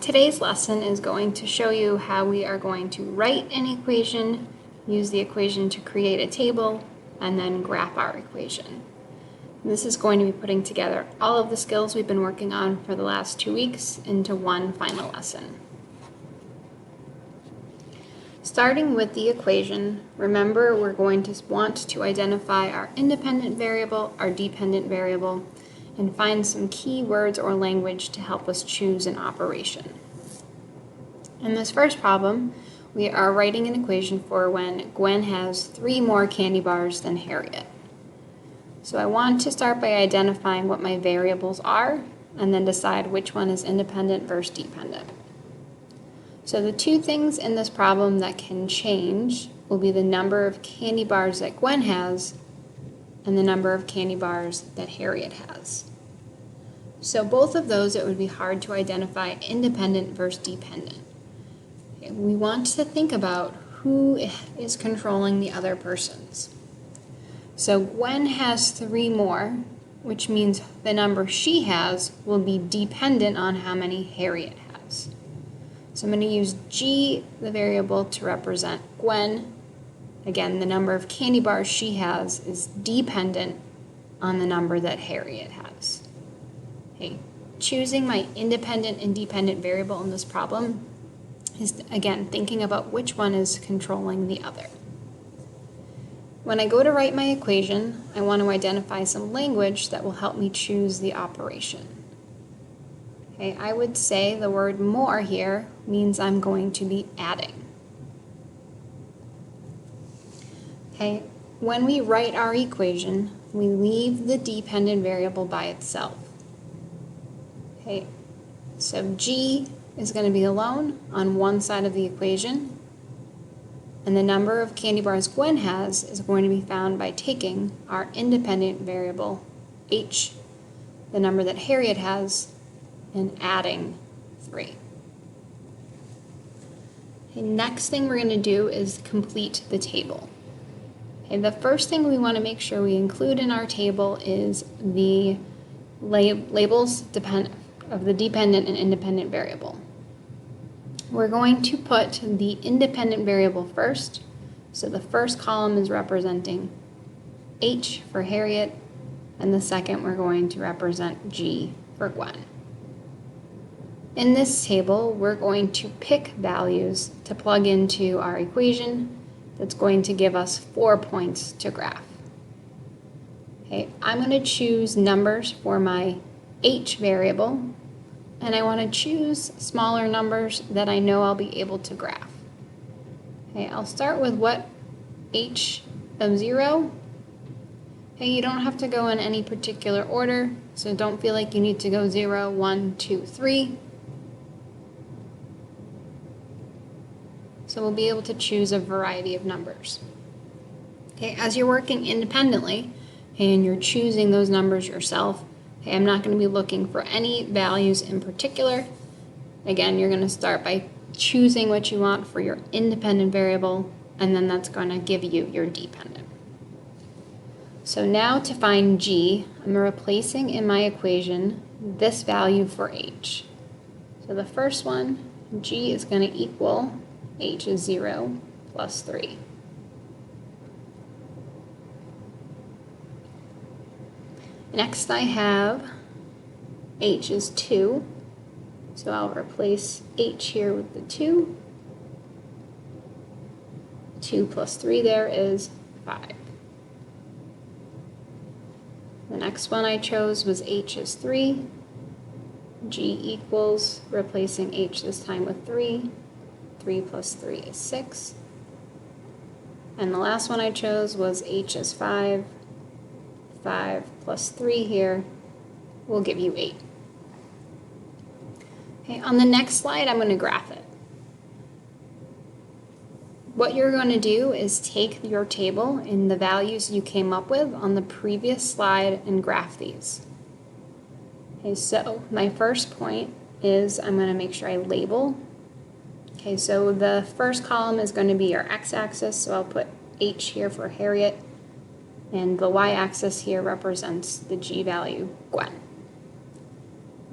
Today's lesson is going to show you how we are going to write an equation, use the equation to create a table, and then graph our equation. This is going to be putting together all of the skills we've been working on for the last 2 weeks into one final lesson. Starting with the equation, remember we're going to want to identify our independent variable, our dependent variable, and find some key words or language to help us choose an operation. In this first problem, we are writing an equation for when Gwen has 3 more candy bars than Harriet. So I want to start by identifying what my variables are and then decide which one is independent versus dependent. So the 2 things in this problem that can change will be the number of candy bars that Gwen has and the number of candy bars that Harriet has. So both of those, it would be hard to identify independent versus dependent. Okay, we want to think about who is controlling the other persons. So Gwen has 3 more, which means the number she has will be dependent on how many Harriet has. So I'm going to use G, the variable, to represent Gwen. Again, the number of candy bars she has is dependent on the number that Harriet has. Okay, choosing my independent and dependent variable in this problem is, again, thinking about which one is controlling the other. When I go to write my equation, I want to identify some language that will help me choose the operation. Okay, I would say the word more here means I'm going to be adding. Okay, when we write our equation, we leave the dependent variable by itself. Okay, so G is going to be alone on one side of the equation, and the number of candy bars Gwen has is going to be found by taking our independent variable, H, the number that Harriet has, and adding 3. Okay, next thing we're going to do is complete the table. Okay, the first thing we want to make sure we include in our table is the labels of the dependent and independent variable. We're going to put the independent variable first, so the first column is representing H for Harriet, and the second we're going to represent G for Gwen. In this table, we're going to pick values to plug into our equation that's going to give us 4 points to graph. Okay, I'm going to choose numbers for my H variable, and I want to choose smaller numbers that I know I'll be able to graph. Okay, I'll start with what H of 0. Okay, you don't have to go in any particular order, so don't feel like you need to go 0, 1, 2, 3. So we'll be able to choose a variety of numbers. Okay, as you're working independently and you're choosing those numbers yourself, okay, I'm not going to be looking for any values in particular. Again, you're going to start by choosing what you want for your independent variable, and then that's going to give you your dependent. So now to find G, I'm replacing in my equation this value for H. So the first one, G is going to equal H is 0 plus 3. Next I have H is 2, so I'll replace H here with the 2. 2 plus 3 there is 5. The next one I chose was H is 3. G equals, replacing H this time with 3. 3 plus 3 is 6. And the last one I chose was H is 5. 5 plus 3 here will give you 8. Okay, on the next slide, I'm going to graph it. What you're going to do is take your table and the values you came up with on the previous slide and graph these. Okay, so my first point is I'm going to make sure I label. Okay, so the first column is going to be our x-axis, so I'll put H here for Harriet, and the y-axis here represents the G value, Gwen.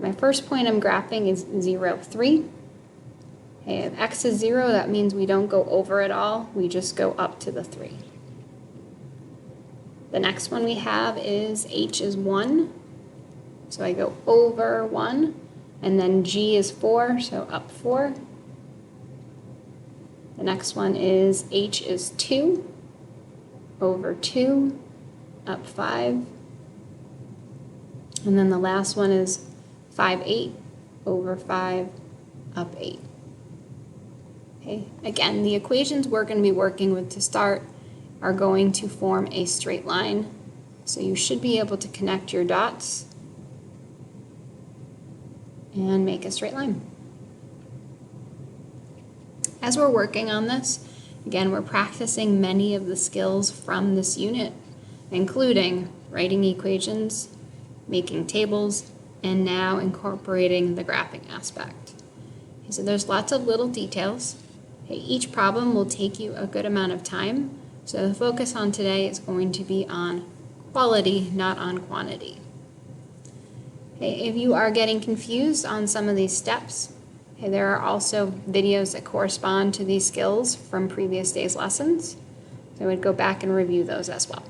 My first point I'm graphing is 0, 3. Okay, if x is 0, that means we don't go over at all, we just go up to the 3. The next one we have is h is 1, so I go over 1, and then g is 4, so up 4. The next one is h is 2, over 2, up 5. And then the last one is 5, 8, over 5, up 8. Okay, again, the equations we're going to be working with to start are going to form a straight line. So you should be able to connect your dots and make a straight line. As we're working on this, again, we're practicing many of the skills from this unit, including writing equations, making tables, and now incorporating the graphing aspect. Okay, so there's lots of little details. Okay, each problem will take you a good amount of time, so the focus on today is going to be on quality, not on quantity. Okay, if you are getting confused on some of these steps, okay, there are also videos that correspond to these skills from previous days' lessons, so I would go back and review those as well.